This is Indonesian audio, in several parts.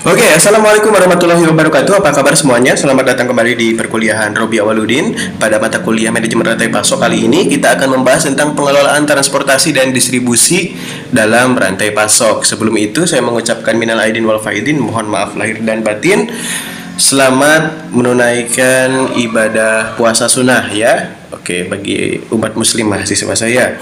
Oke, Assalamualaikum warahmatullahi wabarakatuh. Apa kabar semuanya? Selamat datang kembali di perkuliahan Robi Awaludin. Pada mata kuliah Manajemen Rantai Pasok kali ini, kita akan membahas tentang pengelolaan transportasi dan distribusi dalam rantai pasok. Sebelum itu, saya mengucapkan minal aidin wal faidin, mohon maaf lahir dan batin. Selamat menunaikan ibadah puasa sunnah ya. Oke, bagi umat muslim mahasiswa saya.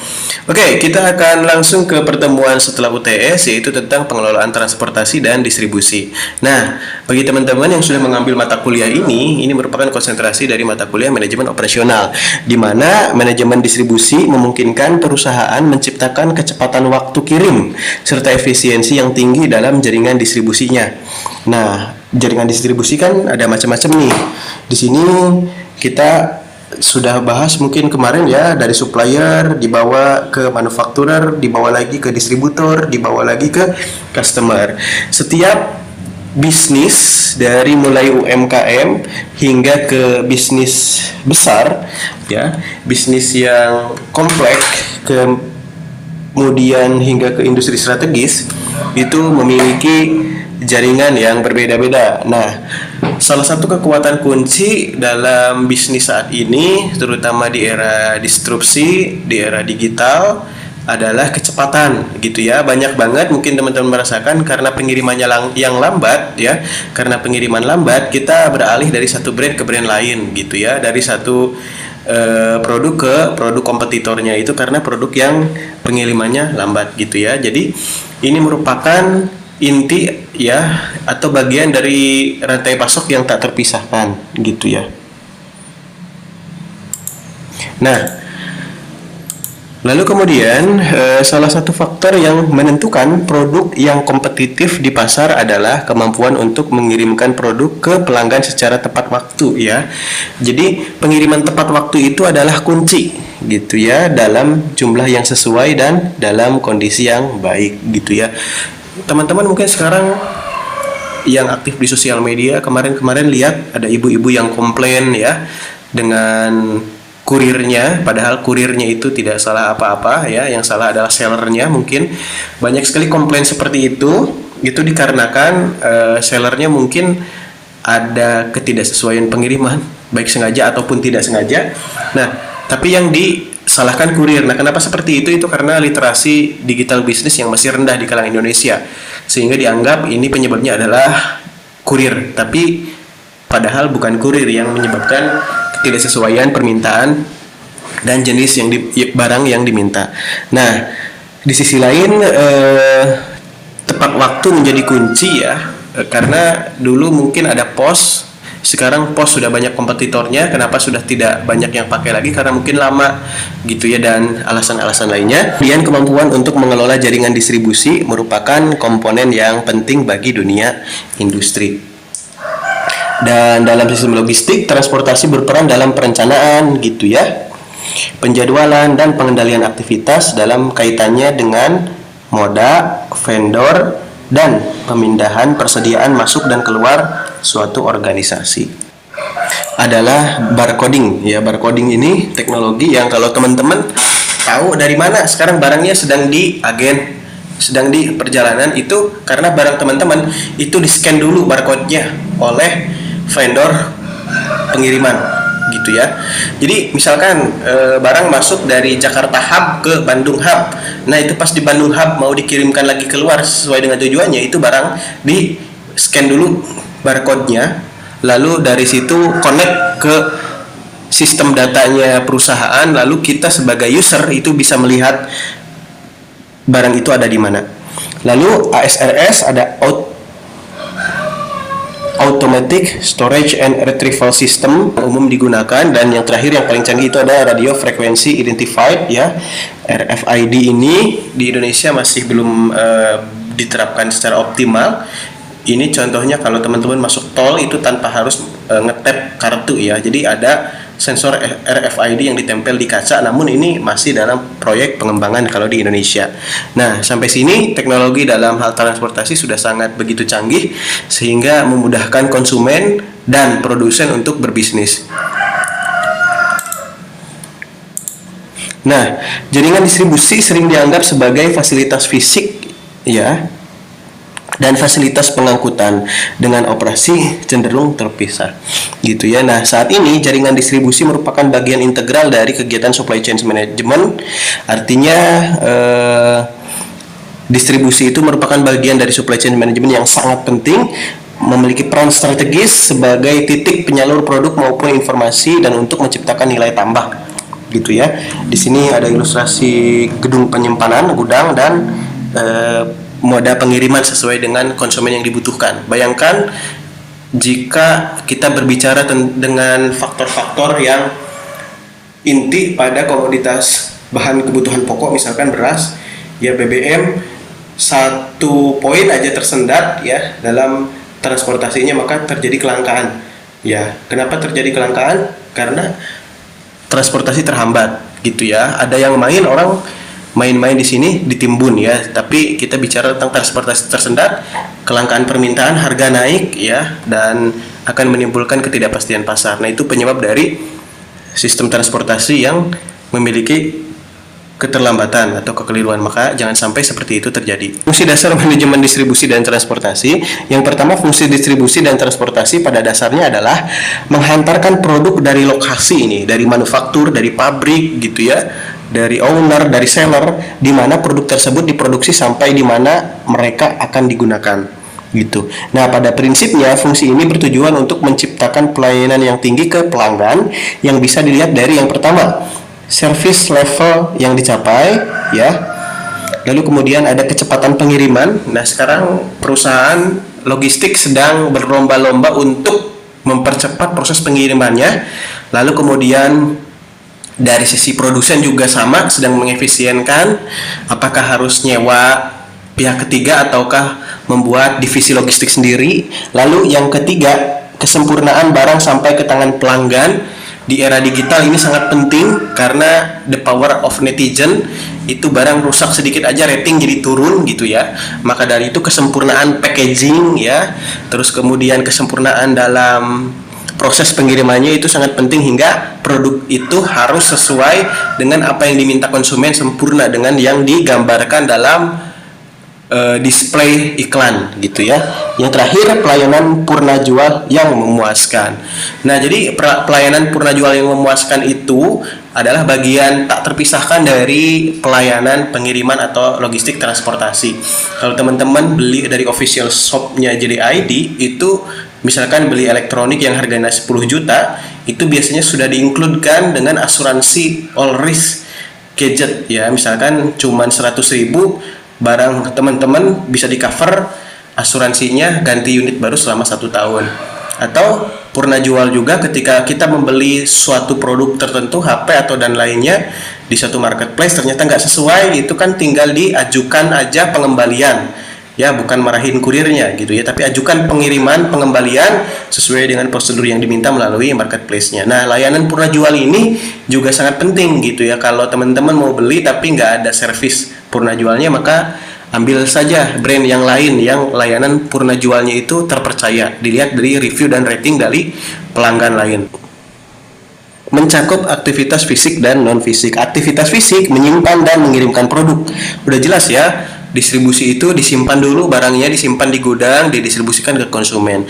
Oke, kita akan langsung ke pertemuan setelah UTS, yaitu tentang pengelolaan transportasi dan distribusi. Nah, bagi teman-teman yang sudah mengambil mata kuliah ini merupakan konsentrasi dari mata kuliah manajemen operasional, di mana manajemen distribusi memungkinkan perusahaan menciptakan kecepatan waktu kirim serta efisiensi yang tinggi dalam jaringan distribusinya. Nah, jaringan distribusi kan ada macam-macam nih. Di sini kita sudah bahas mungkin kemarin ya, dari supplier dibawa ke manufakturer, dibawa lagi ke distributor, dibawa lagi ke customer. Setiap bisnis dari mulai UMKM hingga ke bisnis besar ya, bisnis yang kompleks, kemudian hingga ke industri strategis, itu memiliki jaringan yang berbeda-beda. Nah, salah satu kekuatan kunci dalam bisnis saat ini, terutama di era disrupsi, di era digital, adalah kecepatan gitu ya. Banyak banget mungkin teman-teman merasakan karena pengirimannya yang lambat ya. Karena pengiriman lambat, kita beralih dari satu brand ke brand lain gitu ya. Dari satu produk ke produk kompetitornya, itu karena produk yang pengirimannya lambat gitu ya. Jadi ini merupakan inti ya, atau bagian dari rantai pasok yang tak terpisahkan gitu ya. Nah, lalu kemudian salah satu faktor yang menentukan produk yang kompetitif di pasar adalah kemampuan untuk mengirimkan produk ke pelanggan secara tepat waktu ya. Jadi pengiriman tepat waktu itu adalah kunci gitu ya, dalam jumlah yang sesuai dan dalam kondisi yang baik gitu ya. Teman-teman mungkin sekarang yang aktif di sosial media kemarin-kemarin lihat ada ibu-ibu yang komplain ya dengan kurirnya, padahal kurirnya itu tidak salah apa-apa ya, yang salah adalah sellernya. Mungkin banyak sekali komplain seperti itu dikarenakan sellernya mungkin ada ketidaksesuaian pengiriman, baik sengaja ataupun tidak sengaja. Nah, tapi yang disalahkan kurir. Nah, kenapa seperti itu? Itu karena literasi digital bisnis yang masih rendah di kalangan Indonesia, sehingga dianggap ini penyebabnya adalah kurir. Tapi padahal bukan kurir yang menyebabkan ketidaksesuaian permintaan dan jenis barang yang diminta. Nah, di sisi lain tepat waktu menjadi kunci ya, karena dulu mungkin ada pos. Sekarang pos sudah banyak kompetitornya. Kenapa sudah tidak banyak yang pakai lagi? Karena mungkin lama gitu ya, dan alasan-alasan lainnya. Kemudian kemampuan untuk mengelola jaringan distribusi merupakan komponen yang penting bagi dunia industri. Dan dalam sistem logistik, transportasi berperan dalam perencanaan gitu ya, penjadwalan dan pengendalian aktivitas dalam kaitannya dengan moda, vendor, dan pemindahan persediaan masuk dan keluar suatu organisasi. Adalah barcoding ya. Barcoding ini teknologi yang kalau teman-teman tahu dari mana sekarang barangnya sedang di agen, sedang di perjalanan, itu karena barang teman-teman itu di-scan dulu barcode-nya oleh vendor pengiriman gitu ya. Jadi misalkan barang masuk dari Jakarta Hub ke Bandung Hub. Nah, itu pas di Bandung Hub mau dikirimkan lagi keluar sesuai dengan tujuannya, itu barang di scan dulu barcode-nya, lalu dari situ connect ke sistem datanya perusahaan, lalu kita sebagai user itu bisa melihat barang itu ada di mana. Lalu ASRS ada Automatic Storage and Retrieval System umum digunakan, dan yang terakhir yang paling canggih itu ada Radio Frequency Identified ya. RFID ini di Indonesia masih belum diterapkan secara optimal. Ini contohnya kalau teman-teman masuk tol itu tanpa harus ngetap kartu ya. Jadi ada sensor RFID yang ditempel di kaca, namun ini masih dalam proyek pengembangan kalau di Indonesia. Nah, sampai sini teknologi dalam hal transportasi sudah sangat begitu canggih sehingga memudahkan konsumen dan produsen untuk berbisnis. Nah, jaringan distribusi sering dianggap sebagai fasilitas fisik ya, dan fasilitas pengangkutan dengan operasi cenderung terpisah gitu ya. Nah, saat ini jaringan distribusi merupakan bagian integral dari kegiatan supply chain management. Artinya distribusi itu merupakan bagian dari supply chain management yang sangat penting, memiliki peran strategis sebagai titik penyalur produk maupun informasi dan untuk menciptakan nilai tambah gitu ya. Di sini ada ilustrasi gedung penyimpanan, gudang, dan moda pengiriman sesuai dengan konsumen yang dibutuhkan. Bayangkan jika kita berbicara dengan faktor-faktor yang inti pada komoditas bahan kebutuhan pokok, misalkan beras, ya BBM, 1 poin aja tersendat ya dalam transportasinya, maka terjadi kelangkaan. Ya, kenapa terjadi kelangkaan? Karena transportasi terhambat gitu ya. Ada yang main-main di sini ditimbun ya, tapi kita bicara tentang transportasi tersendat, kelangkaan permintaan, harga naik ya, dan akan menimbulkan ketidakpastian pasar. Nah, itu penyebab dari sistem transportasi yang memiliki keterlambatan atau kekeliruan, maka jangan sampai seperti itu terjadi. Fungsi dasar manajemen distribusi dan transportasi. Yang pertama, fungsi distribusi dan transportasi pada dasarnya adalah menghantarkan produk dari lokasi ini, dari manufaktur, dari pabrik gitu ya, dari owner, dari seller, di mana produk tersebut diproduksi sampai di mana mereka akan digunakan gitu. Nah, pada prinsipnya fungsi ini bertujuan untuk menciptakan pelayanan yang tinggi ke pelanggan yang bisa dilihat dari yang pertama, service level yang dicapai ya. Lalu kemudian ada kecepatan pengiriman. Nah, sekarang perusahaan logistik sedang berlomba-lomba untuk mempercepat proses pengirimannya. Lalu kemudian dari sisi produsen juga sama, sedang mengefisienkan, apakah harus nyewa pihak ketiga ataukah membuat divisi logistik sendiri. Lalu yang ketiga, kesempurnaan barang sampai ke tangan pelanggan. Di era digital ini sangat penting karena the power of netizen, itu barang rusak sedikit aja rating jadi turun gitu ya. Maka dari itu kesempurnaan packaging ya, terus kemudian kesempurnaan dalam proses pengirimannya itu sangat penting, hingga produk itu harus sesuai dengan apa yang diminta konsumen, sempurna dengan yang digambarkan dalam display iklan gitu ya. Yang terakhir, pelayanan purna jual yang memuaskan. Nah, jadi pelayanan purna jual yang memuaskan itu adalah bagian tak terpisahkan dari pelayanan pengiriman atau logistik transportasi. Kalau teman-teman beli dari official shop-nya JDID, itu misalkan beli elektronik yang harganya 10 juta, itu biasanya sudah diinkludkan dengan asuransi all risk gadget ya. Misalkan cuman 100.000, barang teman-teman bisa di cover asuransinya, ganti unit baru selama 1 tahun. Atau purna jual juga ketika kita membeli suatu produk tertentu, HP atau dan lainnya, di satu marketplace ternyata nggak sesuai, itu kan tinggal diajukan aja pengembalian ya, bukan marahin kurirnya gitu ya, tapi ajukan pengiriman pengembalian sesuai dengan prosedur yang diminta melalui marketplace-nya. Nah, layanan purna jual ini juga sangat penting gitu ya. Kalau teman-teman mau beli tapi nggak ada servis purna jualnya, maka ambil saja brand yang lain yang layanan purna jualnya itu terpercaya, dilihat dari review dan rating dari pelanggan lain. Mencakup aktivitas fisik dan non-fisik. Aktivitas fisik menyimpan dan mengirimkan produk, udah jelas ya. Distribusi itu disimpan dulu barangnya, disimpan di gudang, didistribusikan ke konsumen.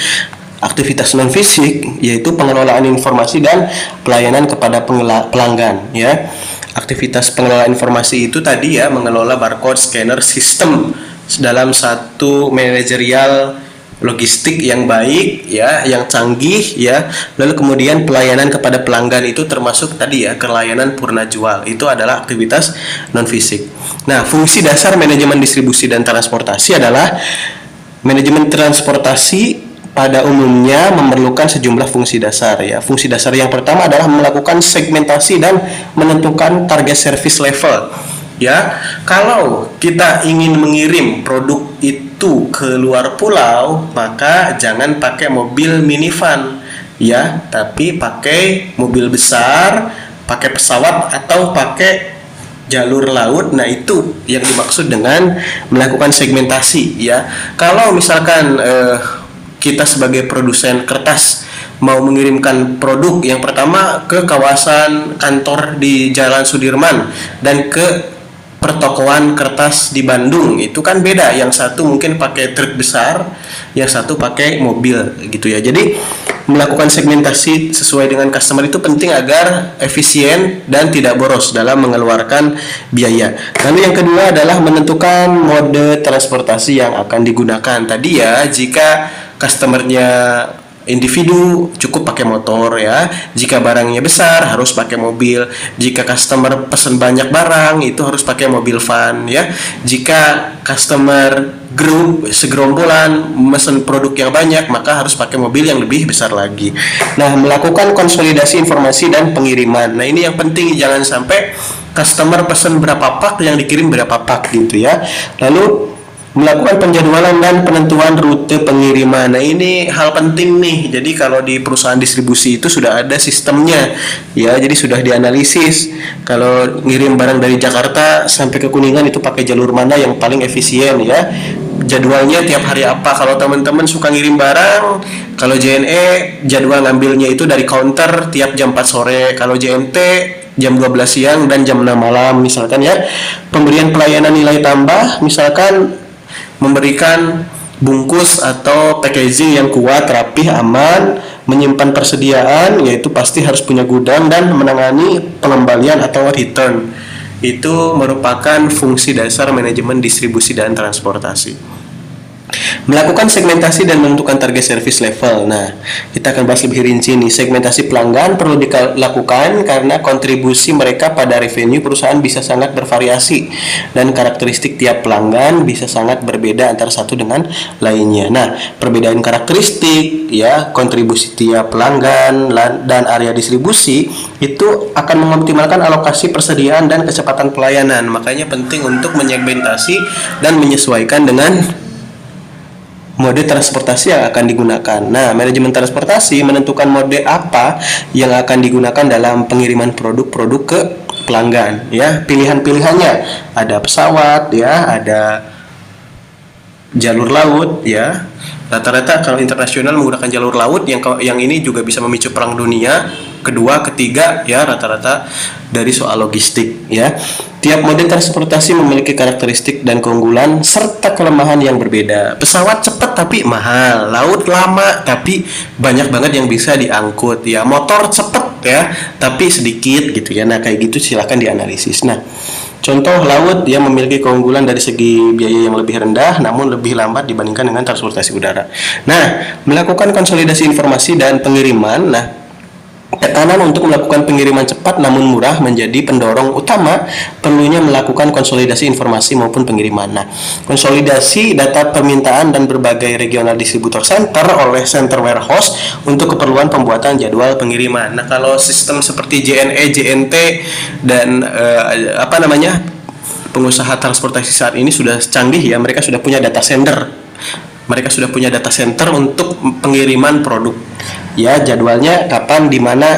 Aktivitas non fisik yaitu pengelolaan informasi dan pelayanan kepada pelanggan ya. Aktivitas pengelolaan informasi itu tadi ya, mengelola barcode, scanner, sistem dalam satu manajerial logistik yang baik ya, yang canggih ya. Lalu kemudian pelayanan kepada pelanggan itu termasuk tadi ya, kelayanan purna jual, itu adalah aktivitas non fisik. Nah, fungsi dasar manajemen distribusi dan transportasi adalah manajemen transportasi pada umumnya memerlukan sejumlah fungsi dasar ya. Fungsi dasar yang pertama adalah melakukan segmentasi dan menentukan target service level. Ya, kalau kita ingin mengirim produk itu ke luar pulau, maka jangan pakai mobil minivan ya, tapi pakai mobil besar, pakai pesawat atau pakai jalur laut. Nah, itu yang dimaksud dengan melakukan segmentasi ya. Kalau misalkan kita sebagai produsen kertas mau mengirimkan produk yang pertama ke kawasan kantor di Jalan Sudirman dan ke pertokoan kertas di Bandung itu kan beda, yang satu mungkin pakai truk besar, yang satu pakai mobil gitu ya. Jadi melakukan segmentasi sesuai dengan customer itu penting agar efisien dan tidak boros dalam mengeluarkan biaya. Lalu yang kedua adalah menentukan mode transportasi yang akan digunakan. Tadi ya, jika customernya individu cukup pakai motor ya. Jika barangnya besar harus pakai mobil. Jika customer pesan banyak barang itu harus pakai mobil van ya. Jika customer grup segerombolan mesen produk yang banyak maka harus pakai mobil yang lebih besar lagi. Nah, melakukan konsolidasi informasi dan pengiriman. Nah, ini yang penting, jangan sampai customer pesan berapa pak yang dikirim berapa pak gitu ya. Lalu melakukan penjadwalan dan penentuan rute pengiriman. Nah, ini hal penting nih. Jadi kalau di perusahaan distribusi itu sudah ada sistemnya ya. Jadi sudah dianalisis kalau ngirim barang dari Jakarta sampai ke Kuningan itu pakai jalur mana yang paling efisien ya. Jadwalnya tiap hari apa. Kalau teman-teman suka ngirim barang, kalau JNE jadwal ngambilnya itu dari counter tiap jam 4 sore. Kalau JMT jam 12 siang dan jam 6 malam misalkan ya. Pemberian pelayanan nilai tambah misalkan memberikan bungkus atau packaging yang kuat, rapih, aman, menyimpan persediaan, yaitu pasti harus punya gudang, dan menangani pengembalian atau return. Itu merupakan fungsi dasar manajemen distribusi dan transportasi. Melakukan segmentasi dan menentukan target service level. Nah, kita akan bahas lebih rinci nih. Segmentasi pelanggan perlu dilakukan karena kontribusi mereka pada revenue perusahaan bisa sangat bervariasi dan karakteristik tiap pelanggan bisa sangat berbeda antara satu dengan lainnya. Nah, perbedaan karakteristik ya, kontribusi tiap pelanggan dan area distribusi itu akan mengoptimalkan alokasi persediaan dan kecepatan pelayanan. Makanya penting untuk menyegmentasi dan menyesuaikan dengan mode transportasi yang akan digunakan. Nah, manajemen transportasi menentukan mode apa yang akan digunakan dalam pengiriman produk-produk ke pelanggan. Ya, pilihan-pilihannya ada pesawat, ya, ada jalur laut, ya. Rata-rata kalau internasional menggunakan jalur laut, yang ini juga bisa memicu perang dunia kedua, ketiga, ya, rata-rata dari soal logistik, ya. Tiap mode transportasi memiliki karakteristik dan keunggulan serta kelemahan yang berbeda. Pesawat cepat tapi mahal, laut lama tapi banyak banget yang bisa diangkut, ya. Motor cepat ya, tapi sedikit gitu ya. Nah, kayak gitu silahkan dianalisis. Nah, contoh laut yang memiliki keunggulan dari segi biaya yang lebih rendah namun lebih lambat dibandingkan dengan transportasi udara. Nah, melakukan konsolidasi informasi dan pengiriman. Nah, tekanan untuk melakukan pengiriman cepat namun murah menjadi pendorong utama perlunya melakukan konsolidasi informasi maupun pengiriman. Nah, konsolidasi data permintaan dan berbagai regional distributor center oleh center warehouse untuk keperluan pembuatan jadwal pengiriman. Nah, kalau sistem seperti JNE, JNT dan pengusaha transportasi saat ini sudah canggih ya, mereka sudah punya data center. Mereka sudah punya data center untuk pengiriman produk. Ya, jadwalnya kapan, di mana,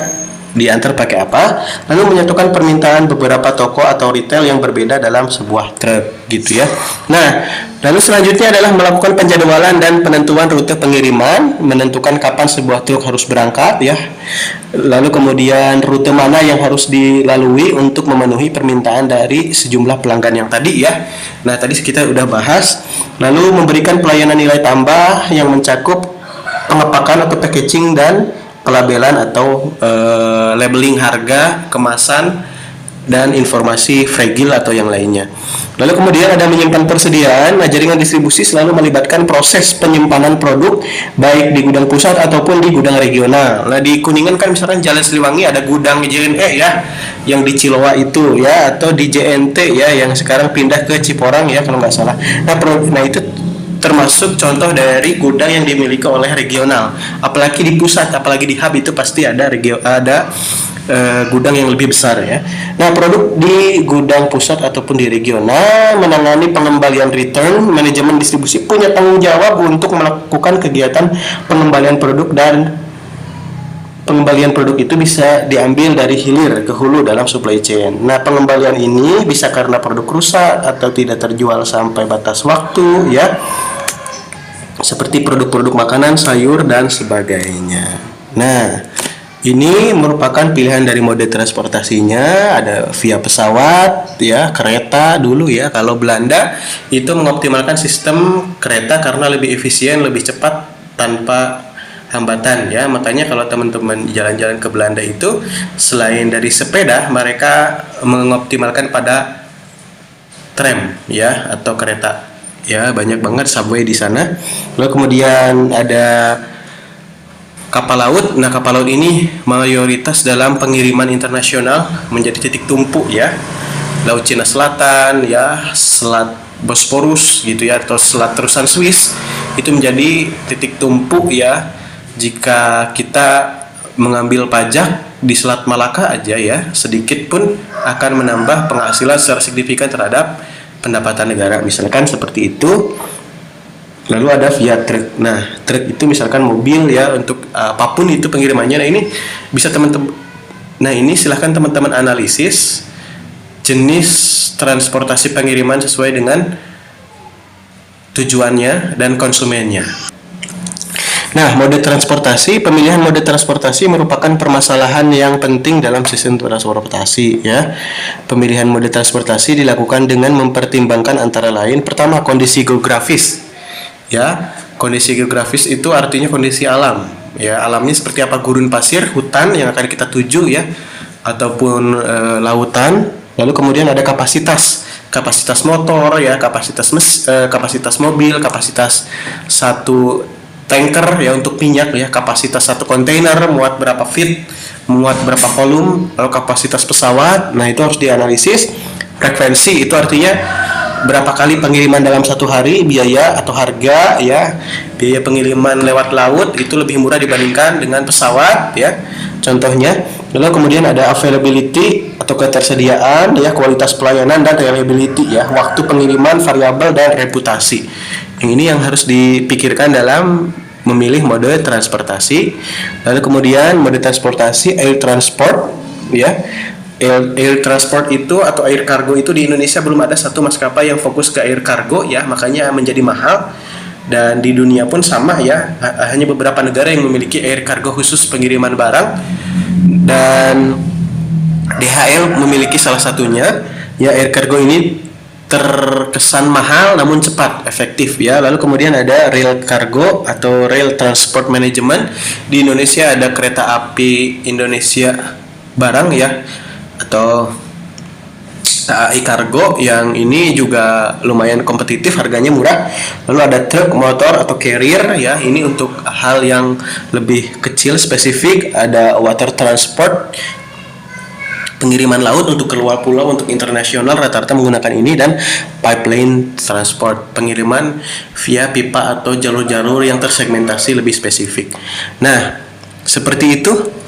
diantar pakai apa, lalu menyatukan permintaan beberapa toko atau retail yang berbeda dalam sebuah truk gitu ya. Nah, lalu selanjutnya adalah melakukan penjadwalan dan penentuan rute pengiriman, menentukan kapan sebuah truk harus berangkat ya. Lalu kemudian rute mana yang harus dilalui untuk memenuhi permintaan dari sejumlah pelanggan yang tadi ya. Nah, tadi kita udah bahas. Lalu memberikan pelayanan nilai tambah yang mencakup pengepakan atau packaging dan pelabelan atau labeling harga, kemasan, dan informasi fragile atau yang lainnya. Lalu kemudian ada menyimpan persediaan. Nah, jaringan distribusi selalu melibatkan proses penyimpanan produk baik di gudang pusat ataupun di gudang regional. Nah, di Kuningan kan misalkan Jalan Siliwangi ada gudang JNE ya, yang di Ciloa itu ya, atau di JNT ya, yang sekarang pindah ke Ciporang ya kalau nggak salah. Nah, itu termasuk contoh dari gudang yang dimiliki oleh regional. Apalagi di pusat, apalagi di hub itu pasti ada gudang yang lebih besar ya. Nah, produk di gudang pusat ataupun di regional menangani pengembalian return. Manajemen distribusi punya tanggung jawab untuk melakukan kegiatan pengembalian produk, dan pengembalian produk itu bisa diambil dari hilir ke hulu dalam supply chain. Nah, pengembalian ini bisa karena produk rusak atau tidak terjual sampai batas waktu ya, seperti produk-produk makanan, sayur, dan sebagainya. Nah, Ini merupakan pilihan dari mode transportasinya, ada via pesawat, ya, kereta dulu ya. Kalau Belanda itu mengoptimalkan sistem kereta karena lebih efisien, lebih cepat tanpa hambatan ya. Makanya kalau teman-teman jalan-jalan ke Belanda itu selain dari sepeda, mereka mengoptimalkan pada tram ya atau kereta. Ya, banyak banget subway di sana. Lalu kemudian ada kapal laut. Nah, kapal laut ini mayoritas dalam pengiriman internasional menjadi titik tumpu ya. Laut Cina Selatan ya, Selat Bosporus gitu ya, atau Selat Terusan Swiss itu menjadi titik tumpu ya. Jika kita mengambil pajak di Selat Malaka aja ya, sedikit pun akan menambah penghasilan secara signifikan terhadap pendapatan negara. Misalkan seperti itu. Lalu ada via truk. Nah, truk itu misalkan mobil ya untuk apapun itu pengirimannya. Nah, ini bisa teman-teman. Nah, ini silahkan teman-teman analisis jenis transportasi pengiriman sesuai dengan tujuannya dan konsumennya. Nah, mode transportasi, pemilihan mode transportasi merupakan permasalahan yang penting dalam sistem transportasi ya. Pemilihan mode transportasi dilakukan dengan mempertimbangkan antara lain pertama kondisi geografis. Ya, kondisi geografis itu artinya kondisi alam. Ya, alamnya seperti apa, gurun pasir, hutan yang akan kita tuju ya, ataupun lautan. Lalu kemudian ada kapasitas motor ya, kapasitas mobil, kapasitas satu tanker ya untuk minyak ya, kapasitas satu kontainer muat berapa feet, muat berapa volume, lalu kapasitas pesawat. Nah, itu harus dianalisis. Frekuensi itu artinya berapa kali pengiriman dalam satu hari, biaya atau harga ya. Biaya pengiriman lewat laut itu lebih murah dibandingkan dengan pesawat ya. Contohnya. Lalu kemudian ada availability atau ketersediaan ya, kualitas pelayanan dan reliability ya, waktu pengiriman, variabel dan reputasi. Yang ini yang harus dipikirkan dalam memilih mode transportasi. Lalu kemudian mode transportasi air transport ya. Air transport itu atau air kargo itu di Indonesia belum ada satu maskapai yang fokus ke air kargo ya, makanya menjadi mahal. Dan di dunia pun sama ya, hanya beberapa negara yang memiliki air kargo khusus pengiriman barang, dan DHL memiliki salah satunya ya. Air kargo ini terkesan mahal namun cepat, efektif ya. Lalu kemudian ada rail cargo atau rail transport management. Di Indonesia ada Kereta Api Indonesia Barang ya, atau KAI Kargo, yang ini juga lumayan kompetitif, harganya murah. Lalu ada truk, motor atau carrier ya, ini untuk hal yang lebih kecil spesifik. Ada water transport, pengiriman laut untuk keluar pulau, untuk internasional rata-rata menggunakan ini. Dan pipeline transport, pengiriman via pipa atau jalur-jalur yang tersegmentasi lebih spesifik. Nah, seperti itu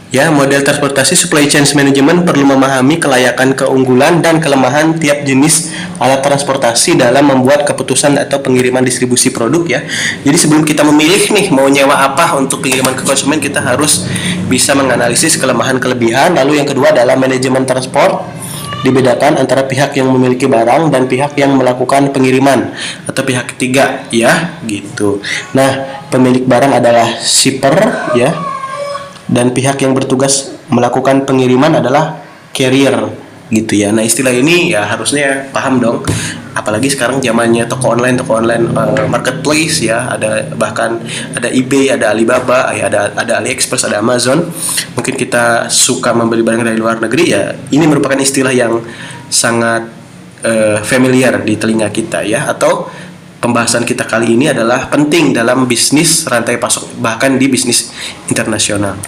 ya, model transportasi. Supply chain management perlu memahami kelayakan, keunggulan, dan kelemahan tiap jenis alat transportasi dalam membuat keputusan atau pengiriman distribusi produk ya. Jadi sebelum kita memilih nih mau nyewa apa untuk pengiriman ke konsumen, kita harus bisa menganalisis kelemahan kelebihan. Lalu yang kedua adalah manajemen transport. Dibedakan antara pihak yang memiliki barang dan pihak yang melakukan pengiriman atau pihak ketiga ya, gitu. Nah, pemilik barang adalah shipper ya, dan pihak yang bertugas melakukan pengiriman adalah carrier gitu ya. Nah, istilah ini ya harusnya paham dong. Apalagi sekarang zamannya toko online marketplace ya, ada bahkan ada eBay, ada Alibaba, ya ada AliExpress, ada Amazon. Mungkin kita suka membeli barang dari luar negeri ya, ini merupakan istilah yang sangat familiar di telinga kita ya. Atau pembahasan kita kali ini adalah penting dalam bisnis rantai pasok, bahkan di bisnis internasional.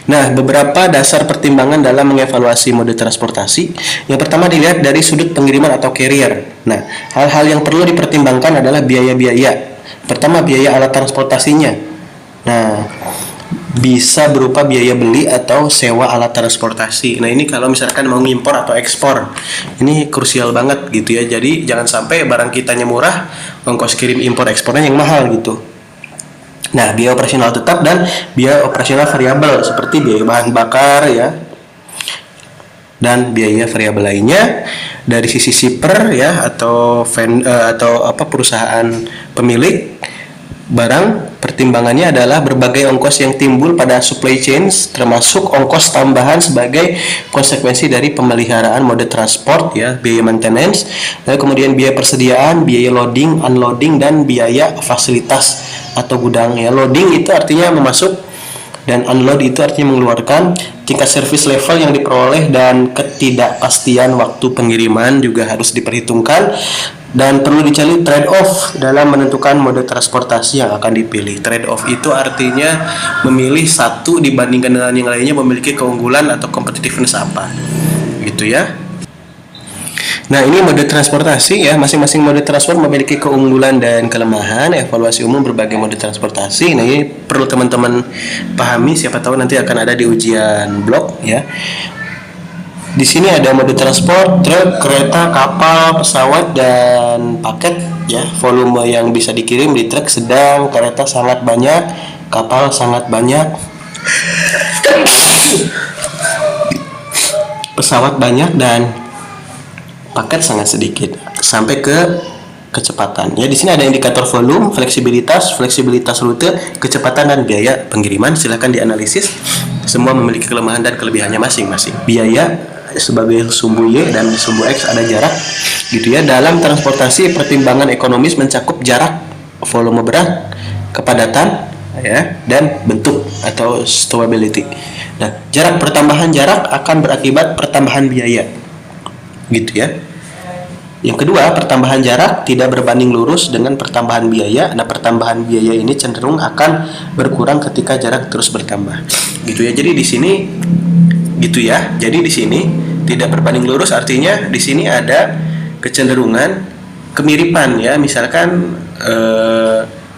Nah, beberapa dasar pertimbangan dalam mengevaluasi mode transportasi. Yang pertama dilihat dari sudut pengiriman atau carrier. Nah, hal-hal yang perlu dipertimbangkan adalah biaya-biaya. Pertama, biaya alat transportasinya. Nah, bisa berupa biaya beli atau sewa alat transportasi. Nah, ini kalau misalkan mau impor atau ekspor, ini krusial banget gitu ya. Jadi jangan sampai barang kitanya murah, ongkos kirim impor ekspornya yang mahal gitu. Nah, biaya operasional tetap dan biaya operasional variabel seperti biaya bahan bakar ya, dan biaya variabel lainnya. Dari sisi shipper ya atau perusahaan pemilik, barang, pertimbangannya adalah berbagai ongkos yang timbul pada supply chain, termasuk ongkos tambahan sebagai konsekuensi dari pemeliharaan mode transport, ya, biaya maintenance, lalu kemudian biaya persediaan, biaya loading, unloading, dan biaya fasilitas atau gudang. Ya, loading itu artinya memasuk dan unload itu artinya mengeluarkan. Tingkat service level yang diperoleh dan ketidakpastian waktu pengiriman juga harus diperhitungkan, dan perlu dicari trade off dalam menentukan mode transportasi yang akan dipilih. Trade off itu artinya memilih satu dibandingkan dengan yang lainnya memiliki keunggulan atau competitiveness apa, gitu ya. Nah, ini mode transportasi ya, masing-masing mode transport memiliki keunggulan dan kelemahan. Evaluasi umum berbagai mode transportasi. Nah, ini perlu teman-teman pahami, siapa tahu nanti akan ada di ujian blog ya. Di sini ada mode transport, truk, kereta, kapal, pesawat, dan paket ya. Volume yang bisa dikirim di truk sedang, kereta sangat banyak, kapal sangat banyak, pesawat banyak, dan paket sangat sedikit, sampai ke kecepatan. Ya, di sini ada indikator volume, fleksibilitas rute, kecepatan, dan biaya pengiriman. Silahkan dianalisis. Semua memiliki kelemahan dan kelebihannya masing-masing. Biaya sebagai sumbu Y dan sumbu X ada jarak, gitu ya. Dalam transportasi, pertimbangan ekonomis mencakup jarak, volume berat, kepadatan, ya, dan bentuk atau stowability. Nah, pertambahan jarak akan berakibat pertambahan biaya, gitu ya. Yang kedua, pertambahan jarak tidak berbanding lurus dengan pertambahan biaya. Nah, pertambahan biaya ini cenderung akan berkurang ketika jarak terus bertambah, gitu ya. Jadi di sini gitu ya. Jadi di sini tidak berbanding lurus artinya di sini ada kecenderungan kemiripan ya. Misalkan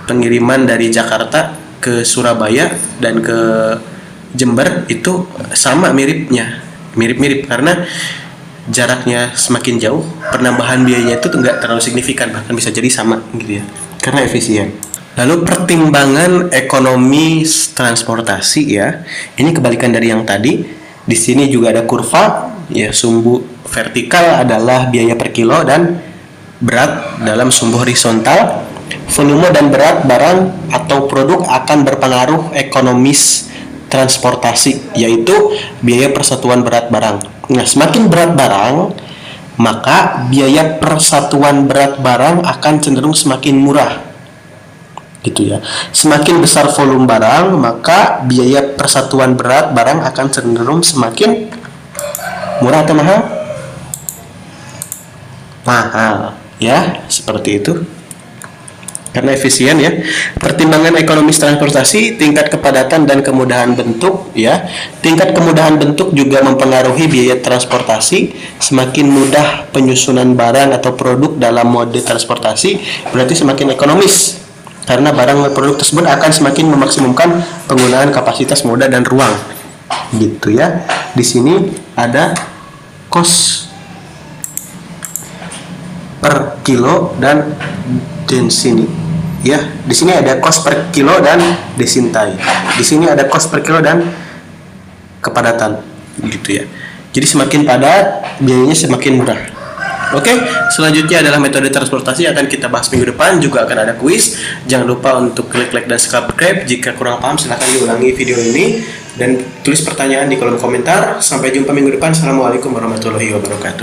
pengiriman dari Jakarta ke Surabaya dan ke Jember itu sama mirip karena jaraknya semakin jauh, penambahan biayanya itu nggak terlalu signifikan, bahkan bisa jadi sama gitu ya, karena efisien. Lalu pertimbangan ekonomi transportasi ya, ini kebalikan dari yang tadi. Di sini juga ada kurva ya, sumbu vertikal adalah biaya per kilo dan berat dalam sumbu horizontal. Volume dan berat barang atau produk akan berpengaruh ekonomis transportasi, yaitu biaya persatuan berat barang. Nah, semakin berat barang, maka biaya persatuan berat barang akan cenderung semakin murah, gitu ya. Semakin besar volume barang, maka biaya persatuan berat barang akan cenderung semakin murah atau mahal? Mahal, ya, seperti itu. Karena efisien ya. Pertimbangan ekonomis transportasi, tingkat kepadatan dan kemudahan bentuk ya. Tingkat kemudahan bentuk juga mempengaruhi biaya transportasi. Semakin mudah penyusunan barang atau produk dalam mode transportasi, berarti semakin ekonomis. Karena barang dan produk tersebut akan semakin memaksimumkan penggunaan kapasitas moda dan ruang. Gitu ya. Di sini ada cost per kilo dan density. Ya, di sini ada cost per kilo dan desintai. Di sini ada cost per kilo dan kepadatan, gitu ya. Jadi semakin padat, biayanya semakin murah. Oke, selanjutnya adalah metode transportasi yang akan kita bahas minggu depan. Juga akan ada kuis. Jangan lupa untuk klik like dan subscribe. Jika kurang paham, silahkan diulangi video ini dan tulis pertanyaan di kolom komentar. Sampai jumpa minggu depan. Assalamualaikum warahmatullahi wabarakatuh.